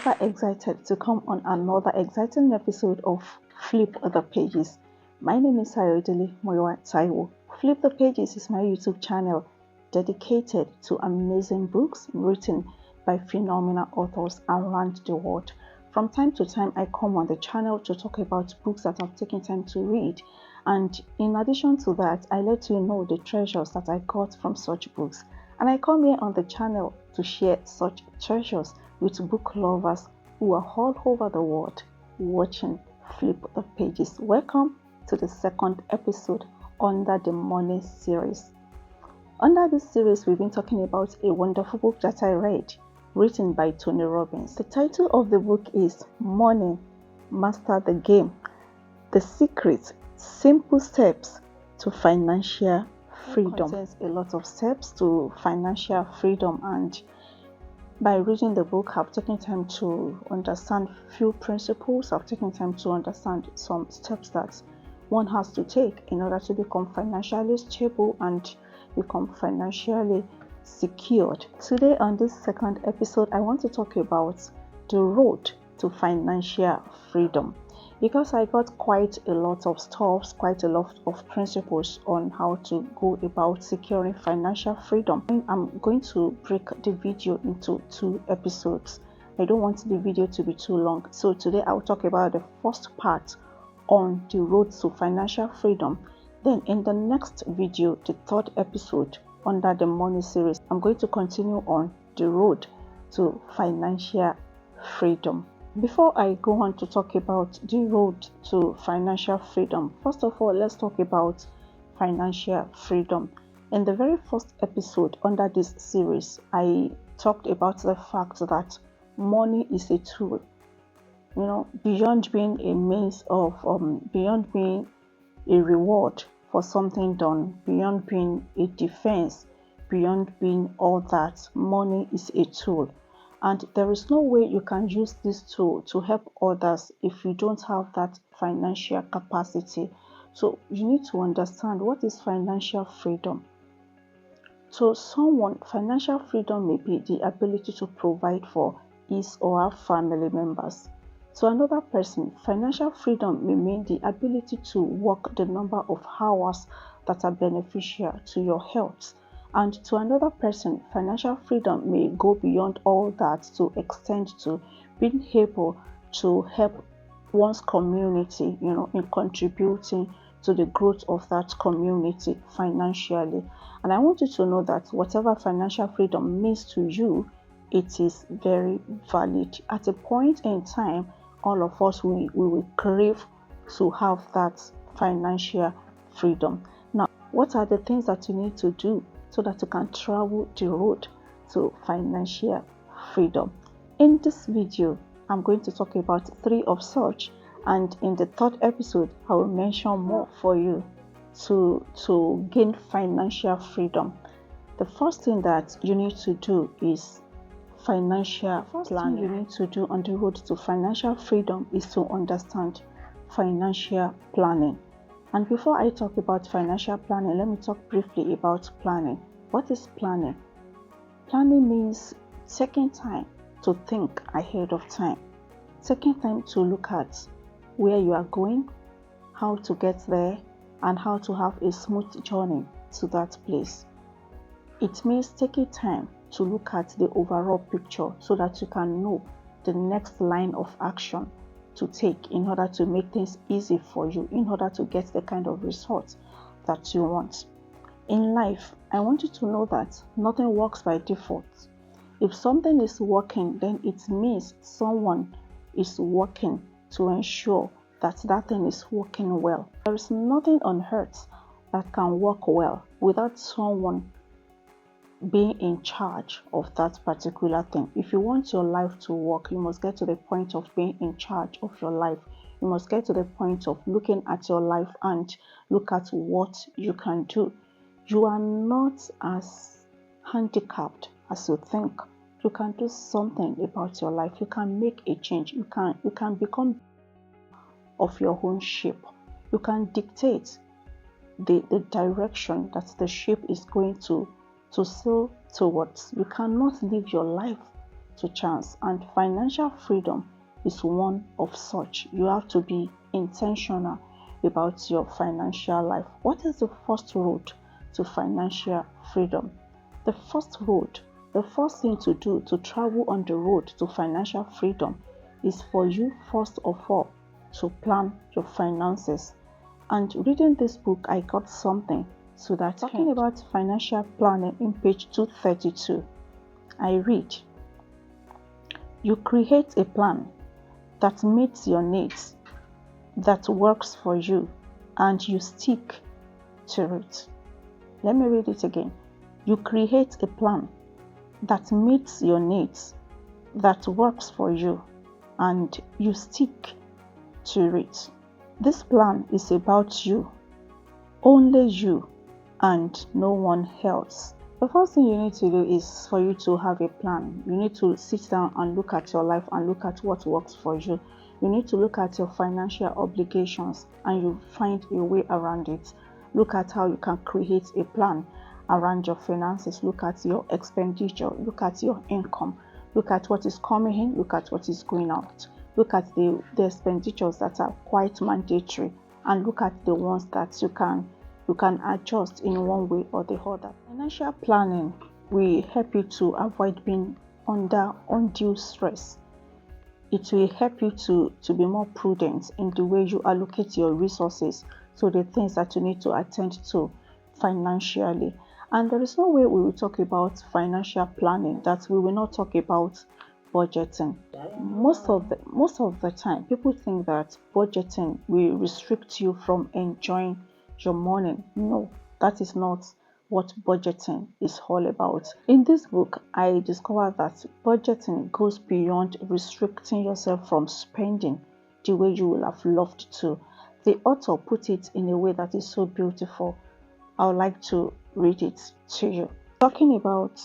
super excited to come on another exciting episode of Flip the Pages. My name is Sayodele Moyowa Taiwo. Flip the Pages is my YouTube channel dedicated to amazing books written by phenomenal authors around the world. From time to time, I come on the channel to talk about books that I've taken time to read. And in addition to that, I let you know the treasures that I got from such books. And I come here on the channel to share such treasures with book lovers who are all over the world watching Flip the Pages. Welcome to the second episode under the Money series. Under this series, we've been talking about a wonderful book that I read, written by Tony Robbins. The title of the book is Money, Master the Game: The Secret Simple Steps to Financial Freedom. It contains a lot of steps to financial freedom, and by reading the book, I've taken time to understand few principles. I've taken time to understand some steps that one has to take in order to become financially stable and become financially secured. Today on this second episode, I want to talk about the road to financial freedom, because I got quite a lot of stuff, quite a lot of principles on how to go about securing financial freedom. I'm going to break the video into 2 episodes. I don't want the video to be too long. So today I'll talk about the first part on the road to financial freedom. Then in the next video, the third episode under the Money series, I'm going to continue on the road to financial freedom. Before I go on to talk about the road to financial freedom, first of all, let's talk about financial freedom. In the very first episode under this series, I talked about the fact that money is a tool. Beyond being a means of, beyond being a reward for something done, beyond being a defense, beyond being all that, money is a tool. And there is no way you can use this tool to help others if you don't have that financial capacity. So you need to understand, what is financial freedom. So someone, financial freedom may be the ability to provide for his or her family members. To another person, financial freedom may mean the ability to work the number of hours that are beneficial to your health. And to another person, financial freedom may go beyond all that to extend to being able to help one's community, in contributing to the growth of that community financially. And I want you to know that whatever financial freedom means to you, it is very valid. At a point in time, all of us, we will crave to have that financial freedom. Now, what are the things that you need to do so that you can travel the road to financial freedom? In this video, I'm going to talk about 3 of such, and in the third episode, I will mention more for you to gain financial freedom. The first thing that you need to do is financial planning. You need to do on the road to financial freedom is to understand financial planning. And before I talk about financial planning, let me talk briefly about planning. What is planning? Planning means taking time to think ahead of time, taking time to look at where you are going, how to get there, and how to have a smooth journey to that place. It means taking time to look at the overall picture so that you can know the next line of action to take in order to make things easy for you, in order to get the kind of results that you want. In life, I want you to know that nothing works by default. If something is working, then it means someone is working to ensure that that thing is working well. There is nothing on earth that can work well without someone being in charge of that particular thing. If you want your life to work, you must get to the point of being in charge of your life. You must get to the point of looking at your life and look at what you can do. You are not as handicapped as you think. You can do something about your life. You can make a change. You can become of your own ship. You can dictate the direction that the ship is going to sail towards. You cannot live your life to chance, and financial freedom is one of such. You have to be intentional about your financial life. What is the first road to financial freedom? The first thing to do to travel on the road to financial freedom is for you, first of all, to plan your finances. And reading this book, I got something to that. Talking about financial planning in page 232, I read, you create a plan that meets your needs, that works for you, and you stick to it. Let me read it again. You create a plan that meets your needs, that works for you, and you stick to it. This plan is about you, only you, and no one else. The first thing you need to do is for you to have a plan. You need to sit down and look at your life and look at what works for you. You need to look at your financial obligations and you find a way around it. Look at how you can create a plan around your finances. Look at your expenditure. Look at your income. Look at what is coming in. Look at what is going out. Look at the expenditures that are quite mandatory, and look at the ones that you can adjust in one way or the other. Financial planning will help you to avoid being under undue stress. It will help you to be more prudent in the way you allocate your resources to the things that you need to attend to financially. And there is no way we will talk about financial planning that we will not talk about budgeting. Most of the time, people think that budgeting will restrict you from enjoying your money. No, that is not what budgeting is all about. In this book, I discovered that budgeting goes beyond restricting yourself from spending the way you will have loved to. The author put it in a way that is so beautiful. I would like to read it to you. Talking about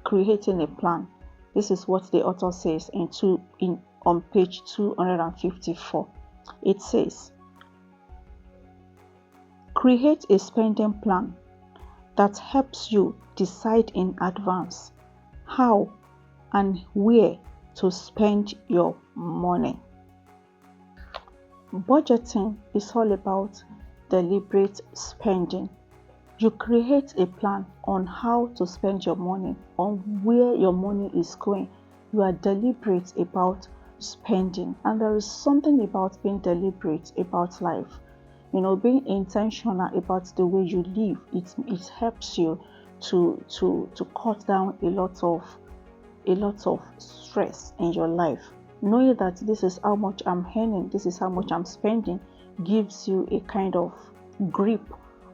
creating a plan, this is what the author says on page 254. It says, create a spending plan that helps you decide in advance how and where to spend your money. Budgeting is all about deliberate spending. You create a plan on how to spend your money, on where your money is going. You are deliberate about spending, and there is something about being deliberate about life. Being intentional about the way you live, it helps you to cut down a lot of stress in your life. Knowing that this is how much I'm earning, this is how much I'm spending, gives you a kind of grip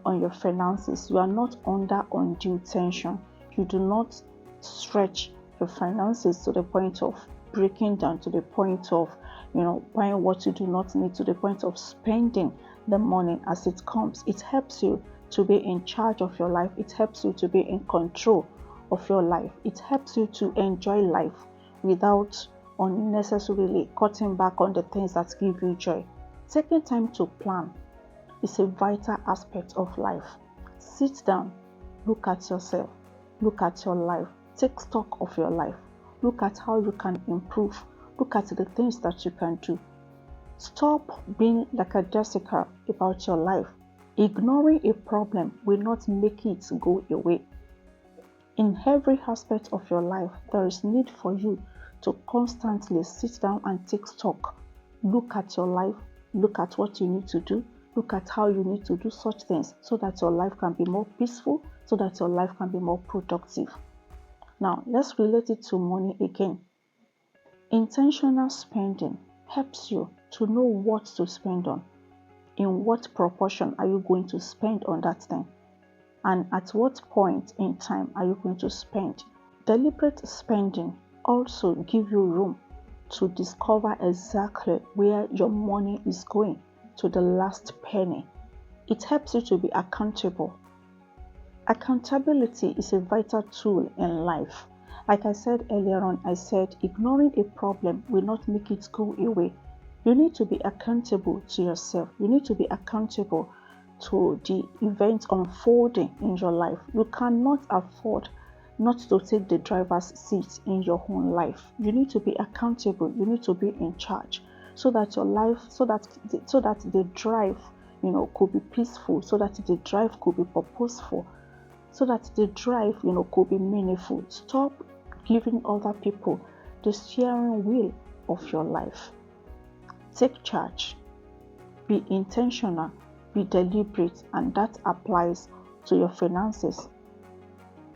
on your finances. You are not under undue tension. You do not stretch your finances to the point of breaking down, to the point of buying what you do not need, to the point of spending the money as it comes. It helps you to be in charge of your life. It helps you to be in control of your life. It helps you to enjoy life without unnecessarily cutting back on the things that give you joy. Taking time to plan is a vital aspect of life. Sit down, look at yourself, look at your life, take stock of your life, look at how you can improve, look at the things that you can do. Stop being like a Jessica about your life. Ignoring a problem will not make it go away. In every aspect of your life, there is need for you to constantly sit down and take stock. Look at your life, look at what you need to do, look at how you need to do such things so that your life can be more peaceful, so that your life can be more productive. Now, let's relate it to money again. Intentional spending helps you to know what to spend on. In what proportion are you going to spend on that thing? And at what point in time are you going to spend? Deliberate spending also gives you room to discover exactly where your money is going to the last penny. It helps you to be accountable. Accountability is a vital tool in life. Like I said earlier on, I said ignoring a problem will not make it go away. You need to be accountable to yourself. You need to be accountable to the events unfolding in your life. You cannot afford not to take the driver's seat in your own life. You need to be accountable. You need to be in charge, so that your life, so that the drive, could be peaceful, so that the drive could be purposeful, so that the drive, could be meaningful. Stop giving other people the steering wheel of your life. Take charge. Be intentional. Be deliberate, and that applies to your finances.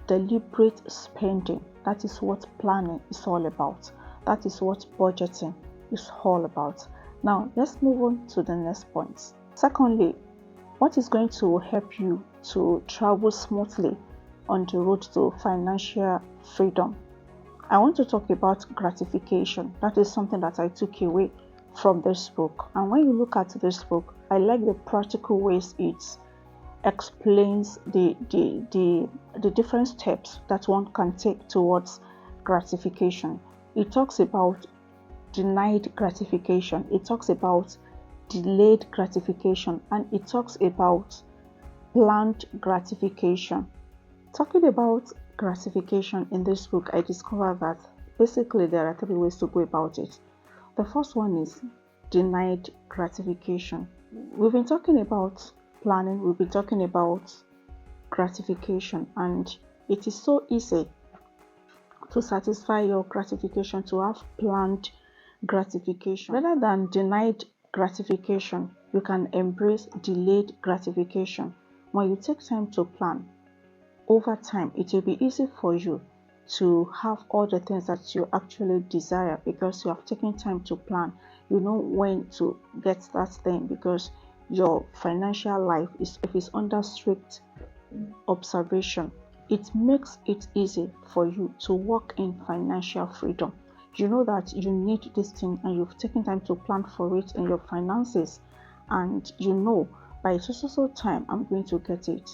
Deliberate spending. That is what planning is all about. That is what budgeting is all about. Now, let's move on to the next point. Secondly, what is going to help you to travel smoothly on the road to financial freedom? I want to talk about gratification. That is something that I took away from this book. And when you look at this book, I like the practical ways it explains the different steps that one can take towards gratification. It talks about denied gratification, it talks about delayed gratification, and it talks about planned gratification. Talking about gratification in this book, I discovered that basically there are 3 ways to go about it. The first one is denied gratification. We've been talking about planning, we've been talking about gratification, and it is so easy to satisfy your gratification to have planned gratification. Rather than denied gratification, you can embrace delayed gratification. When you take time to plan, over time it will be easy for you to have all the things that you actually desire, because you have taken time to plan. You know when to get that thing, because your financial life is under strict observation. It makes it easy for you to walk in financial freedom. You know that you need this thing, and you've taken time to plan for it in your finances, and you know by so time I'm going to get it.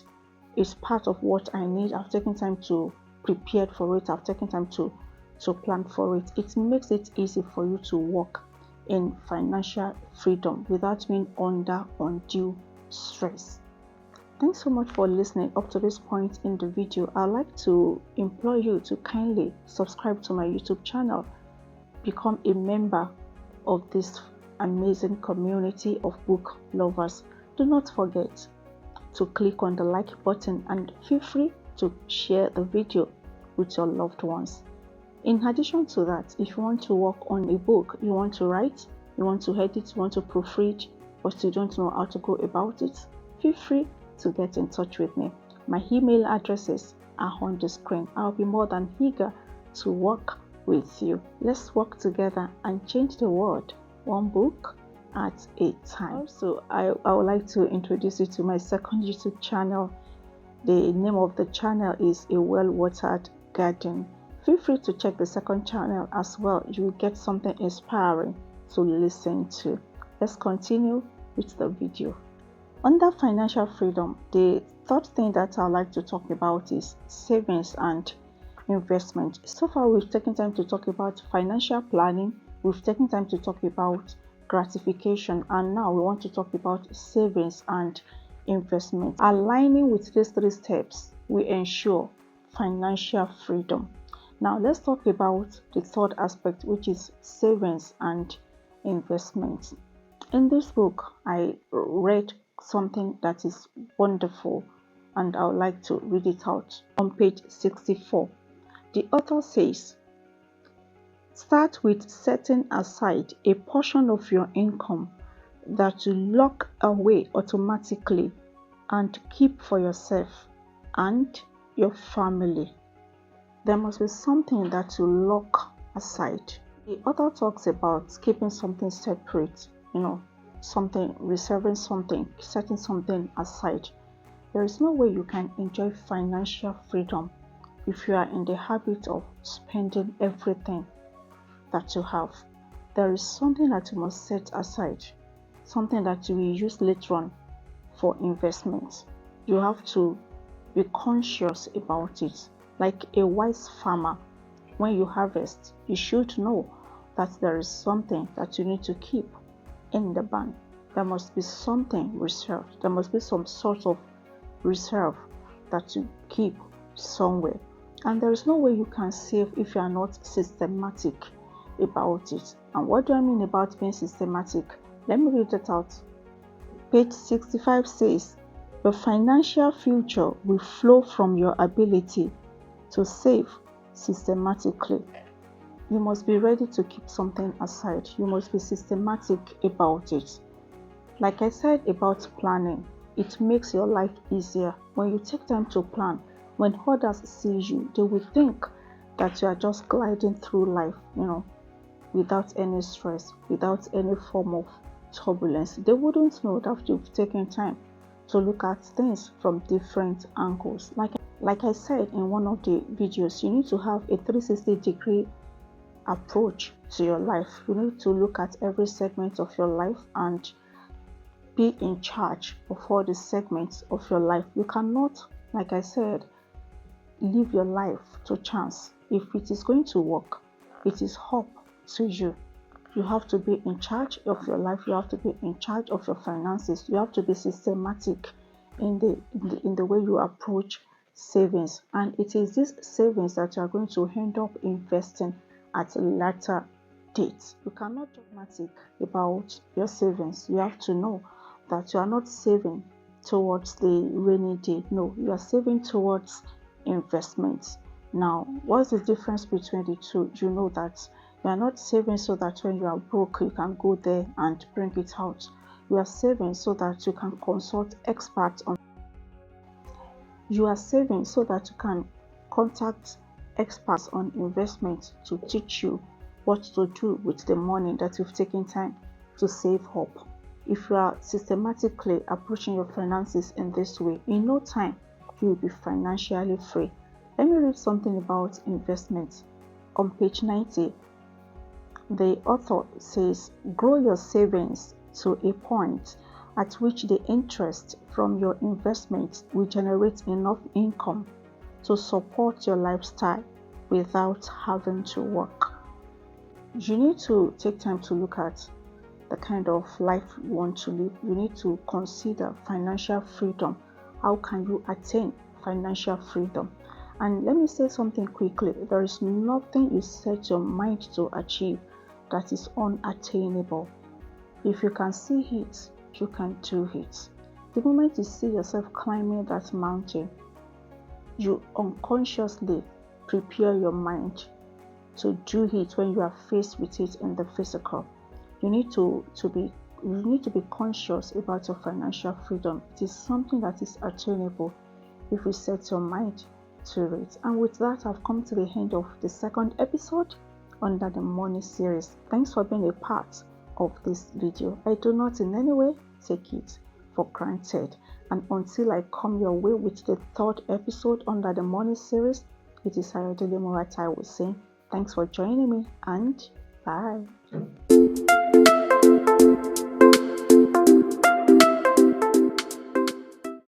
It's part of what I need. I've taken time to prepare for it. I've taken time to plan for it. It makes it easy for you to walk in financial freedom without being under undue stress. Thanks so much for listening up to this point in the video. I'd like to implore you to kindly subscribe to my YouTube channel, become a member of this amazing community of book lovers. Do not forget to click on the like button, and feel free to share the video with your loved ones. In addition to that, if you want to work on a book, you want to write, you want to edit, you want to proofread, but you don't know how to go about it, feel free to get in touch with me. My email addresses are on the screen. I'll be more than eager to work with you. Let's work together and change the world one book at a time. So I would like to introduce you to my second YouTube channel. The name of the channel is A Well-Watered Garden. Feel free to check the second channel as well. You will get something inspiring to listen to. Let's continue with the video. Under financial freedom, the third thing that I'd like to talk about is savings and investment. So far we've taken time to talk about financial planning, we've taken time to talk about gratification, and now we want to talk about savings and investment. Aligning with these 3 steps will ensure financial freedom. Now let's talk about the third aspect, which is savings and investment. In this book, I read something that is wonderful, and I would like to read it out. On page 64, the author says, start with setting aside a portion of your income that you lock away automatically and keep for yourself and your family. There must be something that you lock aside. The author talks about keeping something separate, something, reserving something, setting something aside. There is no way you can enjoy financial freedom if you are in the habit of spending everything that you have. There is something that you must set aside, something that you will use later on for investment. You have to be conscious about it. Like a wise farmer, when you harvest, you should know that there is something that you need to keep in the bank. There must be something reserved. There must be some sort of reserve that you keep somewhere. And there is no way you can save if you are not systematic about it. And what do I mean about being systematic? Let me read it out. Page 65 says, your financial future will flow from your ability to save systematically. You must be ready to keep something aside. You must be systematic about it. Like I said about planning, it makes your life easier. When you take time to plan, when others see you, they will think that you are just gliding through life, without any stress, without any form of turbulence. They wouldn't know that you've taken time to look at things from different angles. Like I said in one of the videos, you need to have a 360-degree approach to your life. You need to look at every segment of your life and be in charge of all the segments of your life. You cannot, like I said, live your life to chance. If it is going to work, it is up to you. You have to be in charge of your life. You have to be in charge of your finances. You have to be systematic in the way you approach savings. And it is these savings that you are going to end up investing at a later date. You cannot be dramatic about your savings. You have to know that you are not saving towards the rainy day. No, you are saving towards investments. Now, what's the difference between the two? You know that you are not saving so that when you are broke, you can go there and bring it out. You are saving so that you can consult experts on. You are saving so that you can contact experts on investment to teach you what to do with the money that you've taken time to save up. If you are systematically approaching your finances in this way, in no time you will be financially free. Let me read something about investments. On page 90, the author says, grow your savings to a point at which the interest from your investments will generate enough income to support your lifestyle without having to work. You need to take time to look at the kind of life you want to live. You need to consider financial freedom. How can you attain financial freedom? And let me say something quickly. There is nothing you set your mind to achieve that is unattainable. If you can see it, you can do it. The moment you see yourself climbing that mountain, you unconsciously prepare your mind to do it when you are faced with it in the physical. You need to be conscious about your financial freedom. It is something that is attainable if you set your mind to it. And with that, I've come to the end of the second episode under the money series. Thanks for being a part of this video. I do not in any way take it for granted. And until I come your way with the third episode under the money series, it is Ayodele Muratai will say thanks for joining me and bye.